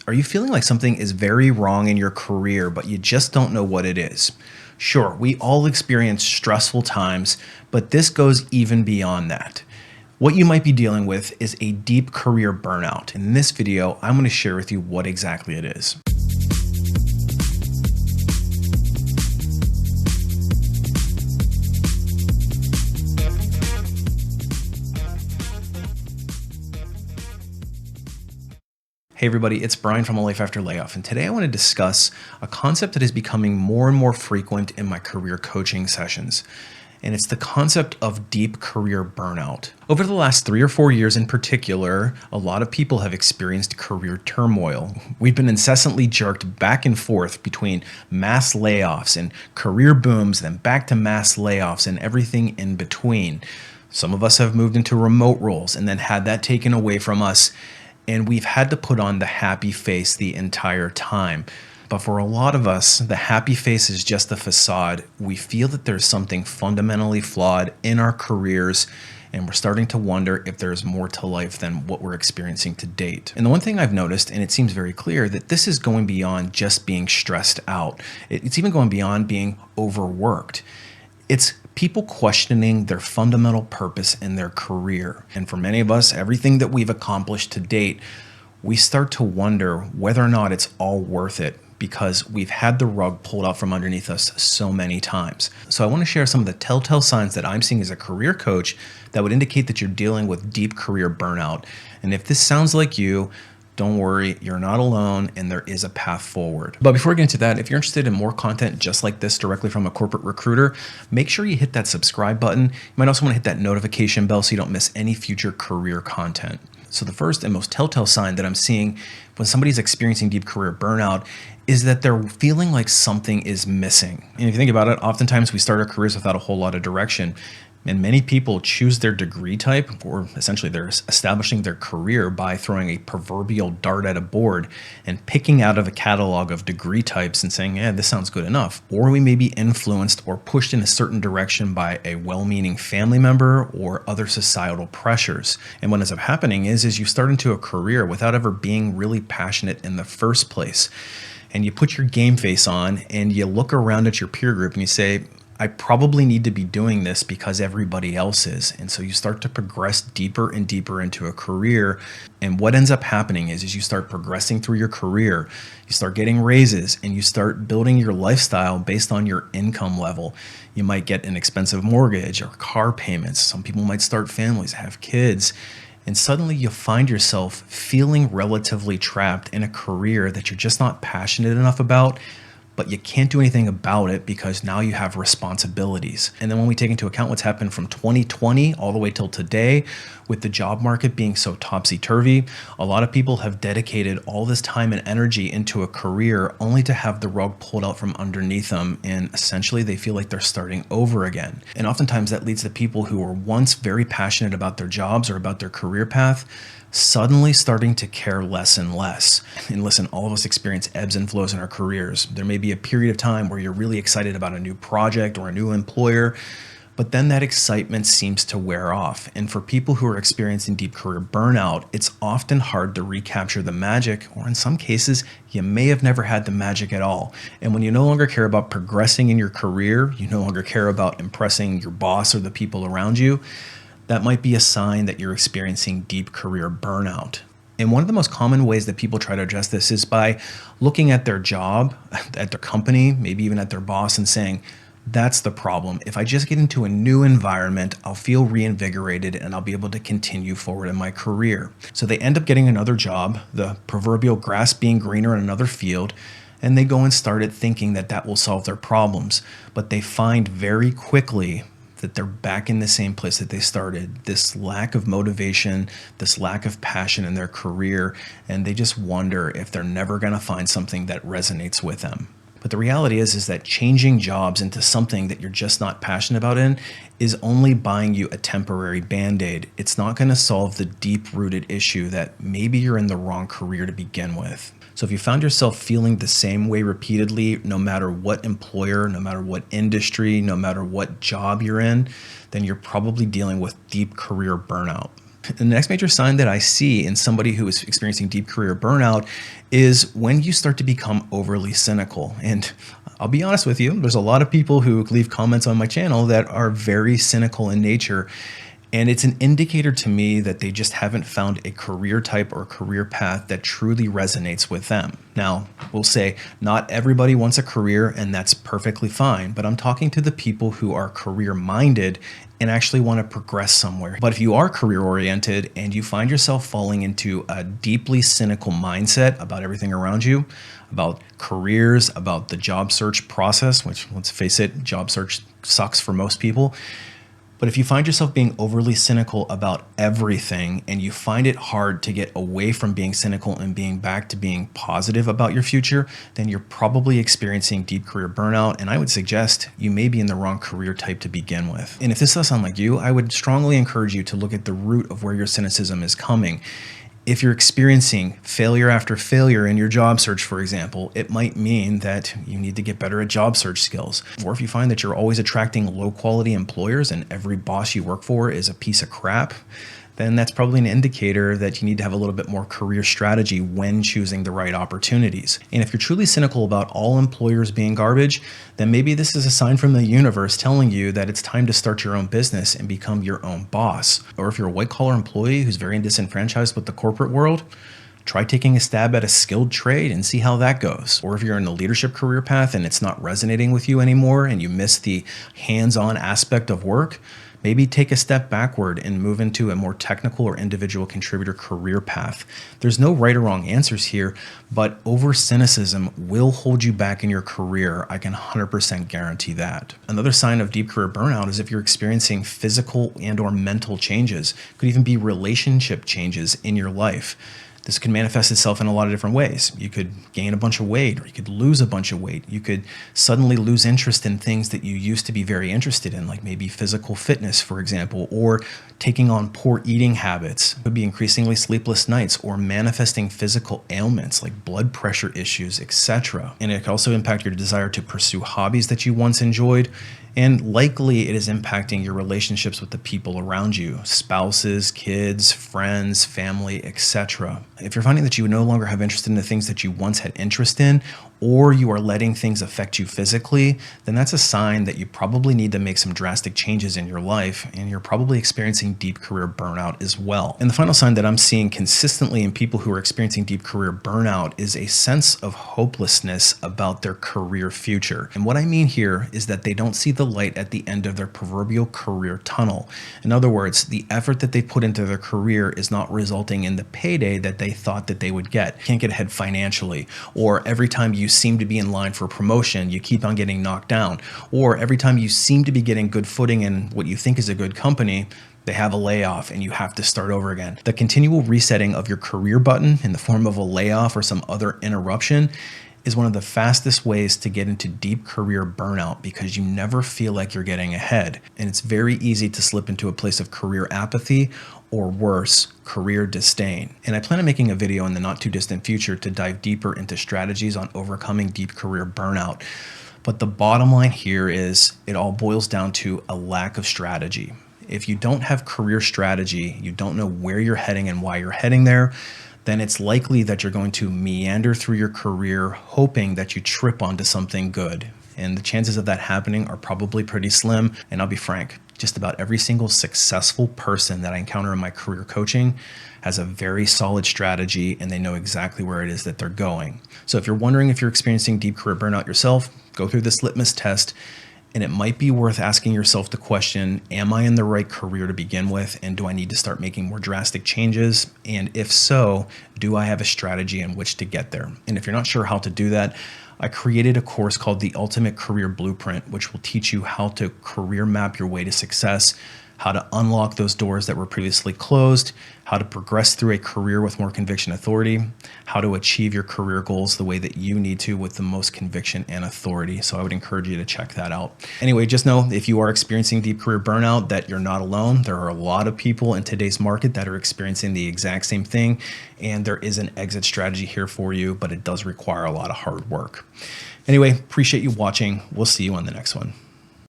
Are you feeling like something is very wrong in your career, but you just don't know what it is? Sure, we all experience stressful times, but this goes even beyond that. What you might be dealing with is a deep career burnout. In this video, I'm going to share with you what exactly it is. Hey everybody, it's Brian from A Life After Layoff, and today I want to discuss a concept that is becoming more and more frequent in my career coaching sessions. And it's the concept of deep career burnout. Over the last 3 or 4 years in particular, a lot of people have experienced career turmoil. We've been incessantly jerked back and forth between mass layoffs and career booms, then back to mass layoffs and everything in between. Some of us have moved into remote roles and then had that taken away from us. And we've had to put on the happy face the entire time. But for a lot of us, the happy face is just a facade. We feel that there's something fundamentally flawed in our careers, and we're starting to wonder if there's more to life than what we're experiencing to date. And the one thing I've noticed, and it seems very clear, that this is going beyond just being stressed out. It's even going beyond being overworked. It's people questioning their fundamental purpose in their career. And for many of us, everything that we've accomplished to date, we start to wonder whether or not it's all worth it because we've had the rug pulled out from underneath us so many times. So I want to share some of the telltale signs that I'm seeing as a career coach that would indicate that you're dealing with deep career burnout. And if this sounds like you, don't worry, you're not alone, and there is a path forward. But before we get into that, if you're interested in more content just like this directly from a corporate recruiter, make sure you hit that subscribe button. You might also want to hit that notification bell so you don't miss any future career content. So the first and most telltale sign that I'm seeing when somebody's experiencing deep career burnout is that they're feeling like something is missing. And if you think about it, oftentimes we start our careers without a whole lot of direction. And many people choose their degree type, or essentially they're establishing their career by throwing a proverbial dart at a board and picking out of a catalog of degree types and saying, yeah, this sounds good enough. Or we may be influenced or pushed in a certain direction by a well-meaning family member or other societal pressures. And what ends up happening is you start into a career without ever being really passionate in the first place. And you put your game face on and you look around at your peer group and you say, I probably need to be doing this because everybody else is. And so you start to progress deeper and deeper into a career. And what ends up happening is you start progressing through your career, you start getting raises, and you start building your lifestyle based on your income level. You might get an expensive mortgage or car payments. Some people might start families, have kids. And suddenly you find yourself feeling relatively trapped in a career that you're just not passionate enough about, but you can't do anything about it because now you have responsibilities. And then when we take into account what's happened from 2020 all the way till today, with the job market being so topsy-turvy, a lot of people have dedicated all this time and energy into a career only to have the rug pulled out from underneath them, and essentially they feel like they're starting over again. And oftentimes that leads to people who were once very passionate about their jobs or about their career path suddenly starting to care less and less. And listen, all of us experience ebbs and flows in our careers. There may be a period of time where you're really excited about a new project or a new employer, but then that excitement seems to wear off. And for people who are experiencing deep career burnout, it's often hard to recapture the magic, or in some cases, you may have never had the magic at all. And when you no longer care about progressing in your career, you no longer care about impressing your boss or the people around you, that might be a sign that you're experiencing deep career burnout. And one of the most common ways that people try to address this is by looking at their job, at their company, maybe even at their boss, and saying, that's the problem. If I just get into a new environment, I'll feel reinvigorated and I'll be able to continue forward in my career. So they end up getting another job, the proverbial grass being greener in another field, and they go and start it thinking that that will solve their problems. But they find very quickly that they're back in the same place that they started, this lack of motivation, this lack of passion in their career, and they just wonder if they're never going to find something that resonates with them. But the reality is that changing jobs into something that you're just not passionate about is only buying you a temporary Band-Aid. It's not going to solve the deep-rooted issue that maybe you're in the wrong career to begin with. So if you found yourself feeling the same way repeatedly, no matter what employer, no matter what industry, no matter what job you're in, then you're probably dealing with deep career burnout. The next major sign that I see in somebody who is experiencing deep career burnout is when you start to become overly cynical. And I'll be honest with you, there's a lot of people who leave comments on my channel that are very cynical in nature. And it's an indicator to me that they just haven't found a career type or career path that truly resonates with them. Now, we'll say not everybody wants a career, and that's perfectly fine, but I'm talking to the people who are career minded and actually want to progress somewhere. But if you are career oriented and you find yourself falling into a deeply cynical mindset about everything around you, about careers, about the job search process, which, let's face it, job search sucks for most people. But if you find yourself being overly cynical about everything and you find it hard to get away from being cynical and being back to being positive about your future, then you're probably experiencing deep career burnout. And I would suggest you may be in the wrong career type to begin with. And if this does sound like you, I would strongly encourage you to look at the root of where your cynicism is coming. If you're experiencing failure after failure in your job search, for example, it might mean that you need to get better at job search skills. Or if you find that you're always attracting low quality employers and every boss you work for is a piece of crap, then that's probably an indicator that you need to have a little bit more career strategy when choosing the right opportunities. And if you're truly cynical about all employers being garbage, then maybe this is a sign from the universe telling you that it's time to start your own business and become your own boss. Or if you're a white collar employee who's very disenfranchised with the corporate world, try taking a stab at a skilled trade and see how that goes. Or if you're in a leadership career path and it's not resonating with you anymore and you miss the hands-on aspect of work, maybe take a step backward and move into a more technical or individual contributor career path. There's no right or wrong answers here, but over cynicism will hold you back in your career. I can 100% guarantee that. Another sign of deep career burnout is if you're experiencing physical and or mental changes. It could even be relationship changes in your life. This can manifest itself in a lot of different ways. You could gain a bunch of weight, or you could lose a bunch of weight. You could suddenly lose interest in things that you used to be very interested in, like maybe physical fitness, for example, or taking on poor eating habits. It could be increasingly sleepless nights or manifesting physical ailments like blood pressure issues, etc. And it could also impact your desire to pursue hobbies that you once enjoyed. And likely it is impacting your relationships with the people around you, spouses, kids, friends, family, etc. If you're finding that you no longer have interest in the things that you once had interest in, or you are letting things affect you physically, then that's a sign that you probably need to make some drastic changes in your life, and you're probably experiencing deep career burnout as well. And the final sign that I'm seeing consistently in people who are experiencing deep career burnout is a sense of hopelessness about their career future. And what I mean here is that they don't see the light at the end of their proverbial career tunnel. In other words, the effort that they put into their career is not resulting in the payday that they thought that they would get. You can't get ahead financially, or every time you seem to be in line for a promotion, you keep on getting knocked down, or every time you seem to be getting good footing in what you think is a good company, they have a layoff and you have to start over again. The continual resetting of your career button in the form of a layoff or some other interruption is one of the fastest ways to get into deep career burnout, because you never feel like you're getting ahead. And it's very easy to slip into a place of career apathy, or worse, career disdain. And I plan on making a video in the not too distant future to dive deeper into strategies on overcoming deep career burnout. But the bottom line here is it all boils down to a lack of strategy. If you don't have career strategy, you don't know where you're heading and why you're heading there, then it's likely that you're going to meander through your career hoping that you trip onto something good. And the chances of that happening are probably pretty slim. And I'll be frank, just about every single successful person that I encounter in my career coaching has a very solid strategy and they know exactly where it is that they're going. So if you're wondering if you're experiencing deep career burnout yourself, go through this litmus test. And it might be worth asking yourself the question, am I in the right career to begin with? And do I need to start making more drastic changes? And if so, do I have a strategy in which to get there? And if you're not sure how to do that, I created a course called The Ultimate Career Blueprint, which will teach you how to career map your way to success, how to unlock those doors that were previously closed, how to progress through a career with more conviction authority, how to achieve your career goals the way that you need to with the most conviction and authority. So I would encourage you to check that out. Anyway, just know if you are experiencing deep career burnout, that you're not alone. There are a lot of people in today's market that are experiencing the exact same thing, and there is an exit strategy here for you, but it does require a lot of hard work. Anyway, appreciate you watching. We'll see you on the next one.